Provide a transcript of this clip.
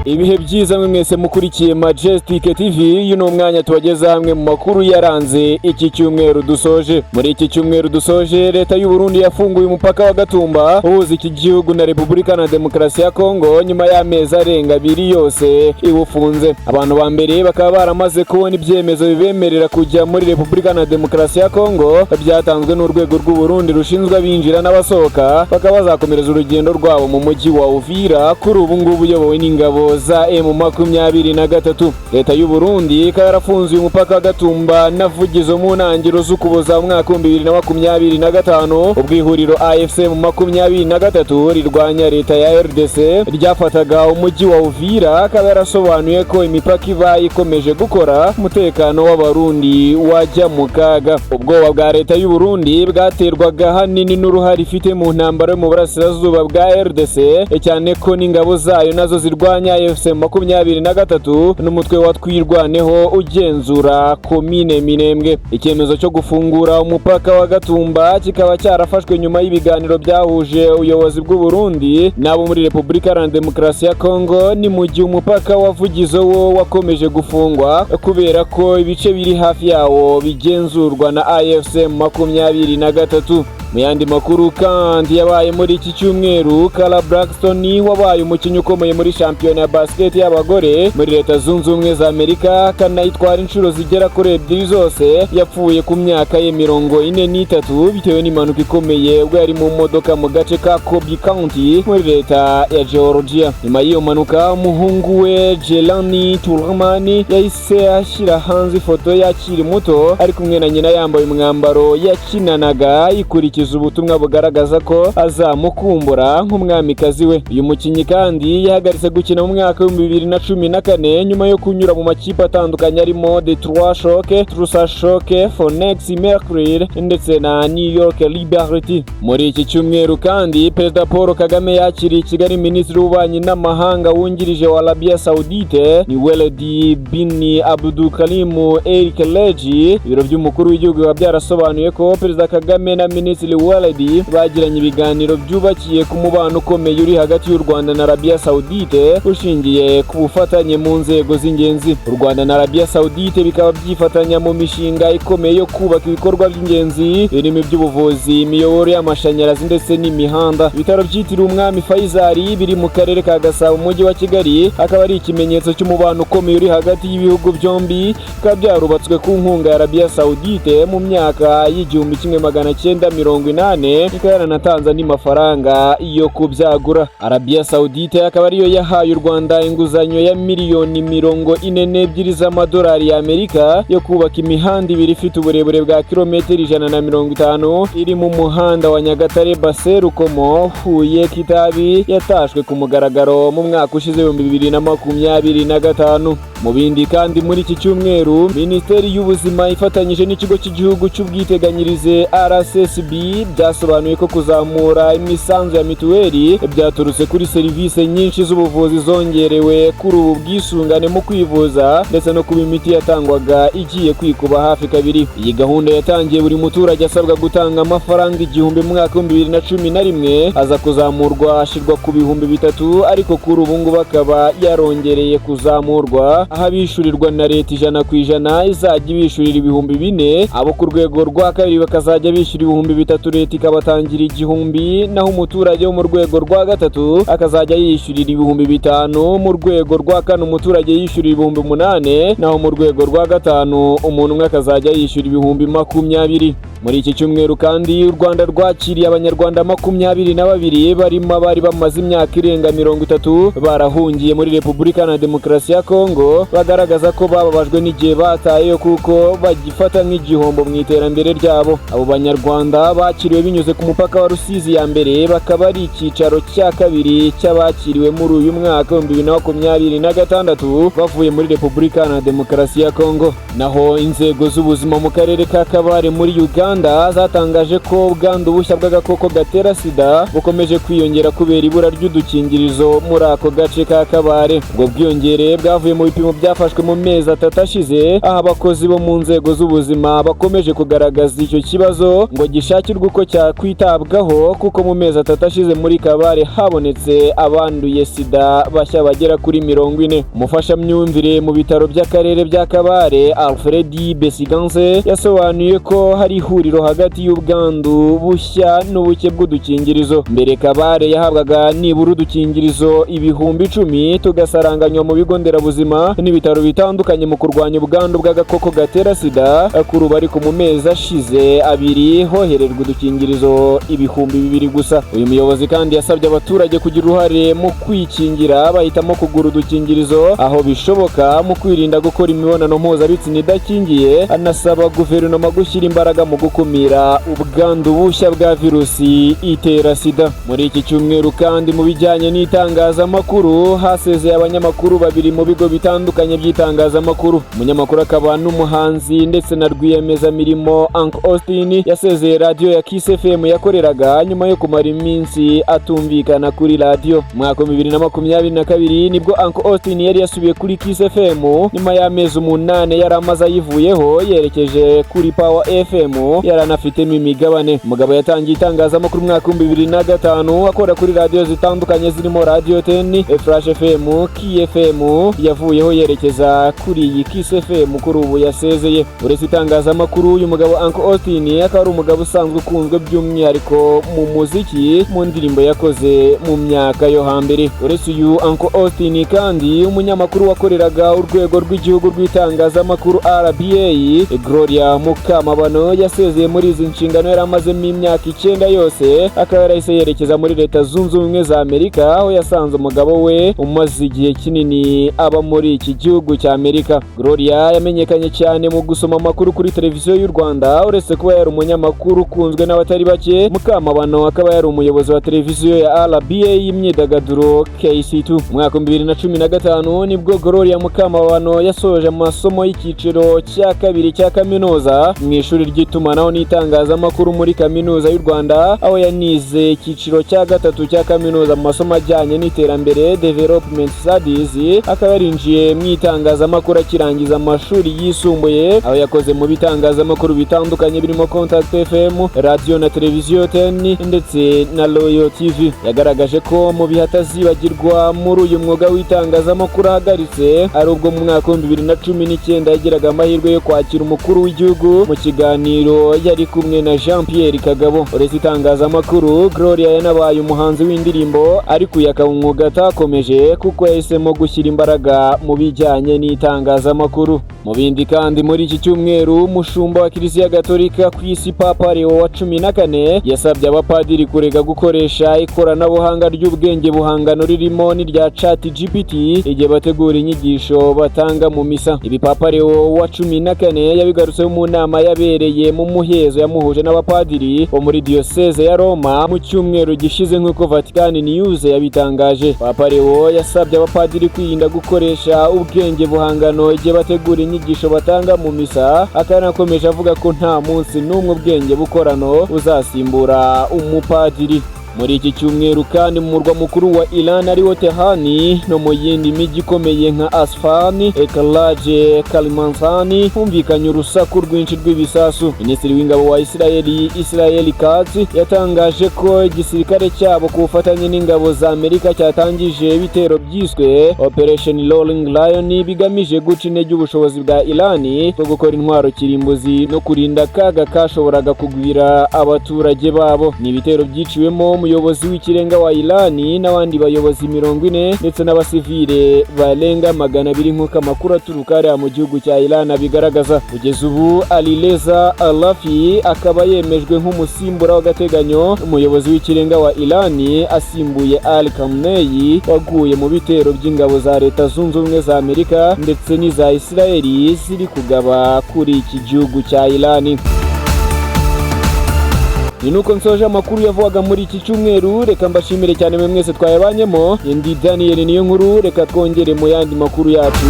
Ibihe byiza mwese mukurikiye Majestic TV, yuno mwanya tubageza hamwe mu makuru yaranze iki cyumweru dusoje. Muri iki cyumweru dusoje, leta y'u Burundi yafunguye umupaka wa Gatumba uhuza iki gihugu na Repubulika na Demokarasi ya Kongo nyuma y'amezi arenga 2 yose iwufunze. Abantu ba mbere bakaba baramaze kubona ibyemezo bibemerera kujya muri Repubulika na Demokarasi ya Kongo, byatanzwe n'urwego rw'u Burundi rushinzwe abinjira n'abasohoka, bakaba bazakomereza urugendo rwabo mu mujyi wa Uvira, kuri ubu ngubu uyobowe n'ingabo za M23. Leta y'u Burundi ikaba yarafunze uyu mupaka wa Gatumba navugizo mu ntangiriro z'ukuboza mwaka 2025, ubwo ihuriro AFC M23 rirwanya leta ya RDC ryafataga umujyi wa Uvira. Akaba yarasobanuye ko imipaka iba ikomeje gukora, umutekano w'abarundi wajya mu kaga. Ubwoba bwa leta y'u Burundi bwaterwaga hanini n'uruhare ifite mu ntambara yo mu burasirazuba bwa RDC, cyane ko n'ingabo zayo nazo zirwanya AFC M23 n'umutwe wa Twirwaneho ugenzura komine Minembwe. Icyemezo cyo gufungura umupaka wa Gatumba kikaba cyarafashwe nyuma y'ibiganiro byahuje ubuyobozi bw'u Burundi nabo muri Repubulika ya Demokarasi ya Kongo. Ni mu gihe umupaka wavugizo wo wakomeje gufungwa kubera ko ibice biri hafi yawo bigenzurwa na AFC M23. Mu yandi makuru kandi yabaye muri iki cyumweru, Kala Braxton wabaye umukinnyi ukomeye muri shampiyona ya basket y'abagore muri Leta Zunze Ubumwe za Amerika, kanayitwara inshuro zigera kuri 2 zose, yapfuye ku myaka ye 43 bitewe n'impanuka ikomeye ubwo yari mu modoka mu gace ka Cobb County muri leta ya Georgia. Nyuma y'iyo mpanuka, umuhungu we Jelani Turmani yahise ashyira hanze ifoto yakiri muto ari kumwe na nyina yambaye umwambaro yakinanaga, ikurikiza ubutumwa bugaragaza ko azamukumbura nk'umwamikazi we. Uyu mukinnyi kandi yahagaritse gukina mu mwaka wa 2014 nyuma yo kunyura mu makipe atandukanye arimo Detroit Shock, Tulsa Shock, Phoenix Mercury ndetse na New York Liberty. Muri iki cyumweru kandi Perezida Paul Kagame yakiriye Kigali Minisitiri w'Ububanyi n'Amahanga wungirije wa Arabia Saudite ni Walid bin Abdulkarim El Khaliji. Ibiro by'umukuru w'igihugu byarasobanuye ko Perezida Kagame na Minisitiri Walid bagiranye ibiganiro byubakiye ku mubano ukomeye uri hagati y'u Rwanda na Arabia Saudite ushingiye ku bufatanye mu nzego z'ingenzi. U Rwanda na Arabia Saudite bikaba byifatanya mu mishinga ikomeye yo kubaka ibikorwa by'ingenzi birimo iby'ubuvuzi, imiyoboro y'amashanyarazi ndetse n'imihanda. Ibitaro byitiriwe Umwami Faisal biri mu karere ka Gasabo umujyi wa Kigali, akaba ari ikimenyetso cy'umubano ukomeye uri hagati y'ibihugu byombi, bikaba byarubatswe ku nkunga ya Arabia Saudite mu myaka y'1980, ikaba yaranatanze andi mafaranga yo kubyagura. Arabia Saudite akaba ariyo yahaye u Rwanda inguzanyo ya miliyoni 42 z'amadolari ya Amerika yo kubaka imihanda ibiri ifite uburebure bwa kilometero 150 iri mu muhanda wa Nyagatare Base Rukomo Huye Kitabi, yatashwe ku mugaragaro mu mwaka ushize 2025. Mu bindi kandi muri iki cyumweru, Minisiteri y'Ubuzima ifatanyije n'ikigo cy'igihugu cy'ubwiteganyirize RSSB byasobanuye ko kuzamura imisanzu ya mituweli byaturutse kuri serivisi nyinshi z'ubuvuzi zongerewe kuri ubu bwisungane mu kwivuza ndetse no kuba imiti yatangwaga igiye kwikuba hafi kabiri. Iyi gahunda yatangiye buri muturage asabwa gutanga amafaranga 1000 mu mwaka wa 2011, aza kuzamurwa ashirwa ku 3000, ariko kuri ubu ngubu akaba yarongereye kuzamurwa aho abishyurirwa na leta 100% izajya ibishyurira 4000, abo ku rwego rwa kabiri bakazajya bishyura 3000, leta ikabatangira 1000, naho umuturage wo mu rwego rwa gatatu akazajya yishyurira 5000, mu rwego rwa kane umuturage yishyurira 8000, naho mu rwego rwa gatanu umuntu umwe akazajya yishyura 20,020. Muri iki cyumweru kandi u Rwanda rwakiriye abanyarwanda 22 barimo abari bamaze imyaka irenga 30 barahungiye muri Repubulika na Demokarasi ya Kongo, bagaragaza ko bababajwe n'igihe batayeyo kuko bagifata nk'igihombo mu iterambere ryabo. Abo banyarwanda bakiriwe binyuze ku mupaka wa Rusizi ya mbere, bakaba ari icyicaro cya kabiri cy'abakiriwe muri uyu mwaka wa 2026 bavuye muri Repubulika na Demokarasi ya Kongo. Naho inzego z'ubuzima mu karere ka Kabare muri Uganda Uganda zatangaje ko ubwandu bushya bw'agakoko gatera sida bukomeje kwiyongera kubera ibura ry'udukingirizo muri ako gace ka Kabare. Ubwo bwiyongere bwavuye mu bipimo byafashwe mu mezi 3 ashize, aho abakozi bo mu nzego z'ubuzima bakomeje kugaragaza icyo kibazo ngo gishakirwe uko cyakwitabwaho, kuko mu mezi 3 ashize muri Kabare habonetse abanduye sida bashya bagera kuri 40. Umufashamyumvire mu bitaro by'akarere bya Kabare Alfred Besiganse yasobanuye ko hari ihuriro hagati y'ubwandu bushya n'ubuke bw'udukingirizo. Mbere Kabare yahabwaga nibura udukingirizo 10,000 tugasaranganywa mu bigo nderabuzima n'ibitaro bitandukanye mu kurwanya ubwandu bw'agakoko gatera sida. Kuri ubu ariko mu mezi ashize 2 hoherejwe udukingirizo 2,000 gusa. Uyu muyobozi kandi yasabye abaturage kugira uruhare mu kwikingira bahitamo kugura udukingirizo aho bishoboka mu kwirinda gukora imibonano mpuzabitsina idakingiye, anasaba guverinoma gushyira imbaraga mu gukumira ubwandu bushya bwa virusi itera sida. Muri iki cyumweru kandi mu bijyanye n'itangazamakuru hasezeye abanyamakuru 2 mu bigo bitandukanye by'itangazamakuru. Umunyamakuru akaba n'umuhanzi ndetse na rwiyemezamirimo Uncle Austin yasezeye radio ya Kiss FM yakoreraga nyuma yo kumara iminsi atumvikana kuri radio. Mwaka 2022 nibwo Uncle Austin yari yasubiye kuri Kiss FM nyuma y'amezi 8 yari amaze ayivuyeho yerekeje kuri Power FM yaranafitemo imigabane. Umugabo yatangiye itangazamakuru mwaka 2005 akora kuri radio zitandukanye zirimo Radio 10, Flash FM, Key FM, yavuyeho yerekeza kuri iyi Kiss FM kuri ubu yasezeye. Uretse itangazamakuru uyu mugabo Uncle Austin akaba ari umugabo usanzwe ukunzwe by'umwihariko mu muziki mu ndirimbo yakoze mu myaka yo hambere. Uretse uyu Uncle Austin kandi umunyamakuru wakoreraga urwego rw'igihugu rw'itangazamakuru RBA Gloria Mukamabano yasezeye muri izi nshingano yari amazemo imyaka 9 yose, akaba yarahise yerekeza muri Leta Zunze Ubumwe za Amerika aho yasanze umugabo we umaze igihe kinini aba muri iki gihugu cya Amerika. Gloria yamenyekanye cyane mu gusoma amakuru kuri televiziyo y'u Rwanda. Uretse kuba yari umunyamakuru ukunzwe n'abatari bake, Mukamabano akaba yari umuyobozi wa televiziyo ya RBA y'imyidagaduro KC2. Mwaka 2015 nibwo Gloria Mukamabano yasoje amasomo y'icyiciro cya 2 cya kaminuza mu ishuri ry'itumanaho n'itangazamakuru muri kaminuza y'u Rwanda, aho yanize icyiciro cya 3 cya kaminuza mu masomo ajyanye n'iterambere Development Studies. Akaba yarinjiye mu itangazamakuru akirangiza amashuri yisumbuye, aho yakoze mu bitangazamakuru bitandukanye birimo Contact FM, radio na televiziyo 10 ndetse na Royal TV. Yagaragaje ko mu bihe atazibagirwa muri uyu mwuga w'itangazamakuru ahagaritse ari ubwo mu mwaka 2019 yagiraga amahirwe yo kwakira umukuru w'igihugu mu kiganiro yari kumwe na Jean Pierre Kagabo. Uretse itangazamakuru, Gloria yanabaye umuhanzi w'indirimbo ariko yakaba umwuga atakomeje kuko yahisemo gushyira imbaraga mu bijyanye n'itangazamakuru. Mu bindi kandi muri iki cyumweru umushumba wa Kiliziya Gatolika ku isi Papa Leo wa 14 yasabye abapadiri kurega gukoresha ikoranabuhanga ry'ubwenge buhangano ririmo n'irya ChatGPT igihe bategura inyigisho batanga mu misa. Ibi Papa Leo wa 14 yabigarutseho mu nama yabereye mu muhezo yamuhuje n'abapadiri bo muri Diocese ya Roma mu cyumweru gishize nk'uko Vatican News yabitangaje. Papa Leo yasabye abapadiri kwirinda gukoresha ubwenge buhangano igihe bategura inyigisho batanga mu misa, akanakomeje avuga ko nta munsi n'umwe ubwenge bukorano uzasimbura umupadiri. Muri iki cyumweru kandi mu murwa mukuru wa Iran ariwo Tehran no mu yindi miji ikomeye nka Asfan, Ekalaje, Kalimantan humvikanye urusaku rwinshi rw'ibisasu. Minisitiri w'ingabo wa Israel Katz yatangaje ko igisirikare cyabo ku bufatanye n'ingabo za Amerika cyatangije ibitero byiswe Operation Rolling Lion bigamije guca intege ubushobozi bwa Iran bwo gukora intwaro kirimbuzi no kurinda akaga kashoboraga kugwira abaturage babo. Ni ibitero byiciwemo umuyobozi w'ikirenga wa Iran n'abandi bayobozi 40 ndetse n'abasivile barenga 200 nk'uko amakuru aturuka mu gihugu cya Iran bigaragaza. Kugeza ubu Alireza Alafi akaba yemejwe nk'umusimbura w'agateganyo umuyobozi w'ikirenga wa Iran asimbuye Ali Khamenei waguye mu bitero by'ingabo za Leta Zunze Ubumwe za Amerika ndetse n'iza Israeli ziri kugaba kuri iki gihugu cya Iran. Ni nuko nsoje amakuru yavugaga muri iki cyumweru. Reka mbashimire cyane mwe mwese twayabanyemo. Ndi Daniel niyo nkuru, reka twongere mu yandi makuru yacu.